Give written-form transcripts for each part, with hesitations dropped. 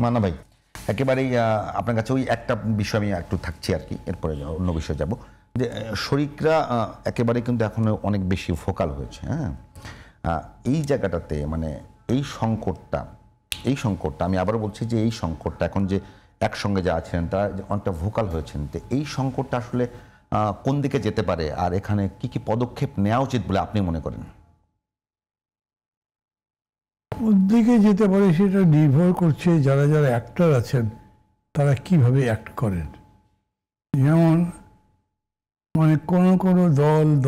মান্না ভাই, একেবারেই আপনার কাছে ওই একটা বিষয় আমি একটু থাকছি আর কি, এরপরে অন্য বিষয়ে যাব। যে শরিকরা একেবারে কিন্তু এখন অনেক বেশি ফোকাল হয়েছে। হ্যাঁ, এই জায়গাটাতে মানে এই সংকটটা আমি আবার বলছি যে এই সংকটটা এখন যে একসঙ্গে যা আছেন তারা অনেকটা ভোকাল হয়েছেন, তো এই সংকটটা আসলে কোন দিকে যেতে পারে আর এখানে কি কি পদক্ষেপ নেওয়া উচিত বলে আপনি মনে করেন? কোন দিকে যেতে পারে সেটা নির্ভর করছে যারা যারা অ্যাক্টর আছেন তারা কিভাবে অ্যাক্ট করেন। যেমন মানে কোনো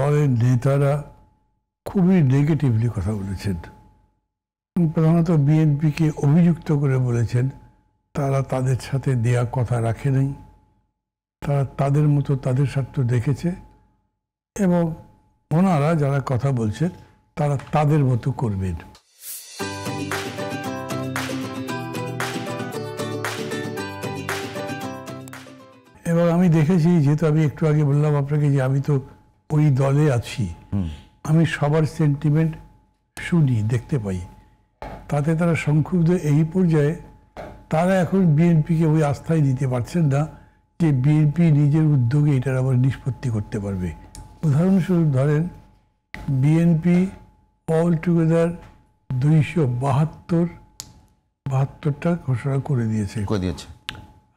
দলের নেতারা খুবই নেগেটিভলি কথা বলেছেন, প্রধানত বিএনপিকে অভিযুক্ত করে বলেছেন তারা তাদের সাথে দেয়া কথা রাখে নাই, তারা তাদের মতো তাদের স্বার্থ দেখেছে এবং ওনারা যারা কথা বলছেন তারা তাদের মতো করবেন। এবং আমি দেখেছি, যেহেতু আমি একটু আগে বললাম আপনাকে যে আমি তো ওই দলে আছি, আমি সবার সেন্টিমেন্ট শুনি, দেখতে পাই। তাতে তারা সংক্ষুব্ধ এই পর্যায়ে তারা এখন বিএনপিকে ওই আস্থায় দিতে পারছেন না যে বিএনপি নিজের উদ্যোগে এটার আবার নিষ্পত্তি করতে পারবে। উদাহরণস্বরূপ ধরেন, বিএনপি অল টুগেদার 272টা ঘোষণা করে দিয়েছে,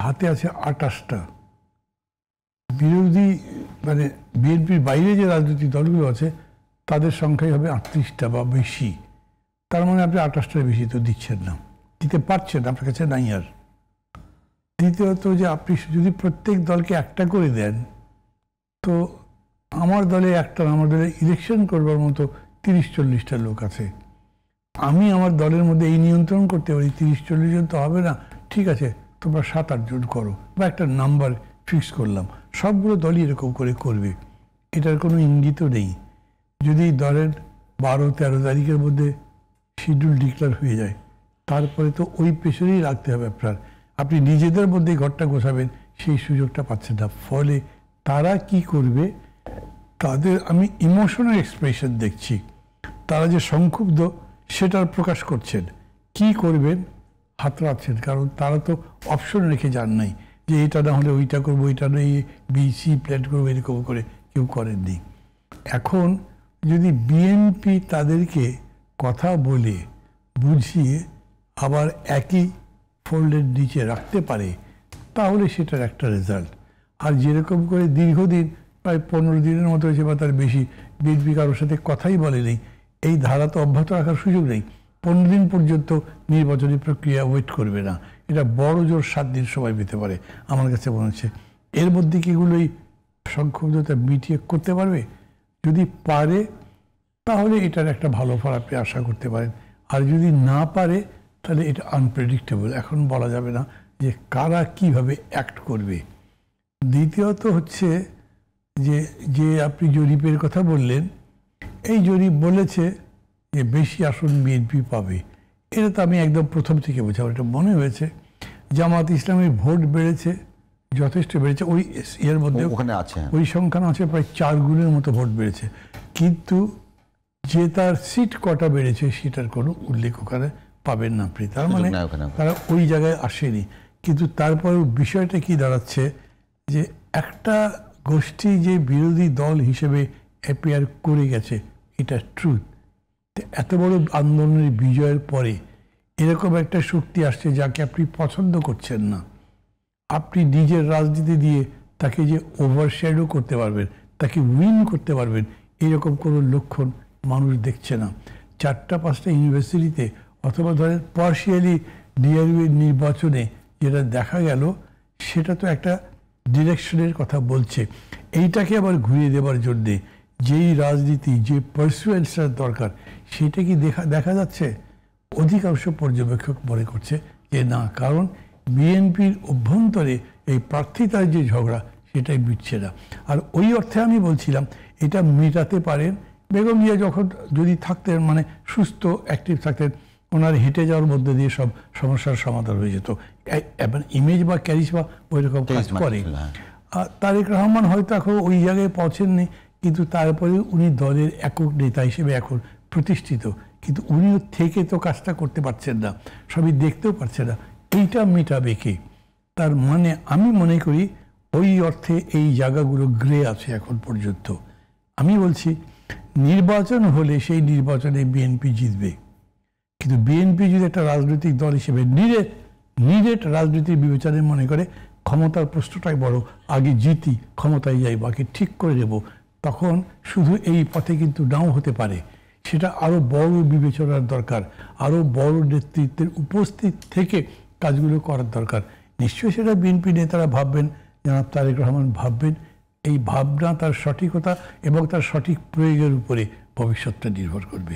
হাতে আছে 28টা। বিরোধী মানে বিএনপির বাইরে যে রাজনৈতিক দলগুলো আছে তাদের সংখ্যাই হবে 38টা বা বেশি। তার মানে আপনি 28টার বেশি তো দিচ্ছেন না, দিতে পারছেন, আপনার কাছে নাই। আর দ্বিতীয়ত যে আপনি যদি প্রত্যেক দলকে একটা করে দেন, তো আমার দলে একটা, আমার দলে ইলেকশন করবার মতো 30-40টা লোক আছে। আমি আমার দলের মধ্যে এই নিয়ন্ত্রণ করতে পারি 30-40 জন তো হবে না, ঠিক আছে তোমরা 7-8 জন করো, বা একটা নাম্বার ফিক্স করলাম, সবগুলো দলই এরকম করে করবে। এটার কোনো ইঙ্গিতও নেই। যদি ধরেন 12-13 তারিখের মধ্যে শিডিউল ডিক্লেয়ার হয়ে যায়, তারপরে তো ওই প্রেশারেই রাখতে হবে আপনার। আপনি নিজেদের মধ্যে ঘরটা গোছাবেন সেই সুযোগটা পাচ্ছেন না। ফলে তারা কি করবে, তাদের আমি ইমোশনাল এক্সপ্রেশন দেখছি, তারা যে সংক্ষুব্ধ সেটার প্রকাশ করছেন। কি করবেন হাতড়াচ্ছেন, কারণ তারা তো অপশন রেখে যান নাই যে এটা না হলে ওইটা করবো, ওইটা নয় বিসি প্ল্যান করবো, এরকম করে কেউ করেননি। এখন যদি বিএনপি তাদেরকে কথা বলে বুঝিয়ে আবার একই ফোল্ডের নিচে রাখতে পারে, তাহলে সেটার একটা রেজাল্ট। আর যেরকম করে দীর্ঘদিন প্রায় 15 দিনের মতো হয়েছে বা তার বেশি বিএনপি কারোর সাথে কথাই বলেনি, এই ধারা তো অব্যাহত রাখার সুযোগ নেই। 15 দিন পর্যন্ত নির্বাচনী প্রক্রিয়া ওয়েট করবে না, এটা বড় জোর 7 দিন সময় পেতে পারে আমার কাছে মনে হচ্ছে। এর মধ্যে কি এগুলোই সংক্ষুব্ধতা মিটিয়ে করতে পারবে? যদি পারে তাহলে এটার একটা ভালো ফল আপনি আশা করতে পারেন। আর যদি না পারে তাহলে এটা আনপ্রেডিক্টেবল, এখন বলা যাবে না যে কারা কিভাবে অ্যাক্ট করবে। দ্বিতীয়ত হচ্ছে যে আপনি জরিপের কথা বললেন, এই জরিপ বলেছে যে বেশি আসন বিএনপি পাবে। এটা তো আমি একদম প্রথম থেকে বোঝাবো, এটা মনে হয়েছে জামাত ইসলামের ভোট বেড়েছে, যথেষ্ট বেড়েছে, ওই এর মধ্যে ওখানে আছে ওই সংখ্যান আছে প্রায় 4 গুণের মতো ভোট বেড়েছে, কিন্তু যে তার সিট কটা বেড়েছে সেটার কোনো উল্লেখ ওখানে পাবেন না আপনি। তার মানে তারা ওই জায়গায় আসেনি। কিন্তু তারপরেও বিষয়টা কি দাঁড়াচ্ছে যে একটা গোষ্ঠী যে বিরোধী দল হিসেবে অ্যাপিয়ার করে গেছে, এটা ট্রুথ। এত বড় আন্দোলনের বিজয়ের পরে এরকম একটা শক্তি আসছে যাকে আপনি পছন্দ করছেন না, আপনি নিজের রাজনীতি দিয়ে তাকে যে ওভারশ্যাডো করতে পারবেন, তাকে উইন করতে পারবেন, এরকম কোনো লক্ষণ মানুষ দেখছে না। 4-5টা ইউনিভার্সিটিতে অথবা ধরেন পার্শিয়ালি ডিআরইউ নির্বাচনে যেটা দেখা গেল, সেটা তো একটা ডিরেকশনের কথা বলছে। এইটাকে আবার ঘুরিয়ে দেওয়ার জন্যে যেই রাজনীতি, যে পারসুয়েন্সের দরকার, সেটা কি দেখা যাচ্ছে? অধিকাংশ পর্যবেক্ষক মনে করছে যে না, কারণ বিএনপির অভ্যন্তরে এই প্রার্থিতার যে ঝগড়া সেটাই মিটছে না। আর ওই অর্থে আমি বলছিলাম এটা মেটাতে পারেন বেগম জিয়া যখন যদি থাকতেন, মানে সুস্থ অ্যাক্টিভ থাকতেন, ওনার হেঁটে যাওয়ার মধ্যে দিয়ে সব সমস্যার সমাধান হয়ে যেত। ইমেজ বা ক্যারিশমা ওই রকম কাজ করে। তারেক রহমান হয়তো এখন ওই জায়গায় পৌঁছেননি, কিন্তু তারপরে উনি দলের একক নেতা হিসেবে এখন প্রতিষ্ঠিত, কিন্তু উনিও থেকে তো কাজটা করতে পারছেন না, সবই দেখতেও পারছেন না। এইটা মেটাবে কে? তার মানে আমি মনে করি ওই অর্থে এই জায়গাগুলো গ্রে আছে এখন পর্যন্ত। আমি বলছি নির্বাচন হলে সেই নির্বাচনে বিএনপি জিতবে, কিন্তু বিএনপি যদি একটা রাজনৈতিক দল হিসেবে নিরেট রাজনীতির বিবেচনায় মনে করে ক্ষমতার প্রশ্নটাই বড়, আগে জিতি ক্ষমতায় যাই বাকি ঠিক করে দেব, তখন শুধু এই পথে কিন্তু নাও হতে পারে। সেটা আরও বড় বিবেচনার দরকার, আরও বড় নেতৃত্বের উপস্থিত থেকে কাজগুলো করার দরকার। নিশ্চয়ই সেটা বিএনপি নেতারা ভাববেন, জনাব তারেক রহমান ভাববেন। এই ভাবনা, তার সঠিকতা এবং তার সঠিক প্রয়োগের উপরে ভবিষ্যৎটা নির্ভর করবে।